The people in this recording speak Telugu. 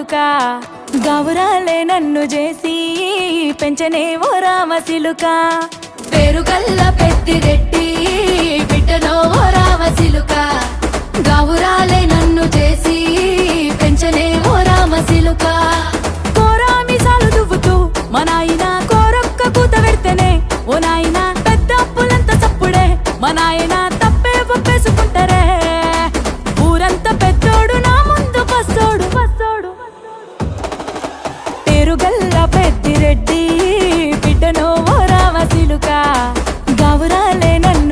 సిలుక గౌరాలే నన్ను చేసి పెంచనే ఓ రామ సిలుక పేరు గల్ల పెద్దిరెడ్డి బిడ్డనో ఓ రామ సిలుక గౌరాలే నన్ను చేసి పెంచనే ఓ రామ సిలుక కోరామిసాలు దువ్వుతూ మా నాయన కోరొక్క కూత పెడితేనే ఓ నాయన పెద్ద అప్పులంత చప్పుడే మా నాయన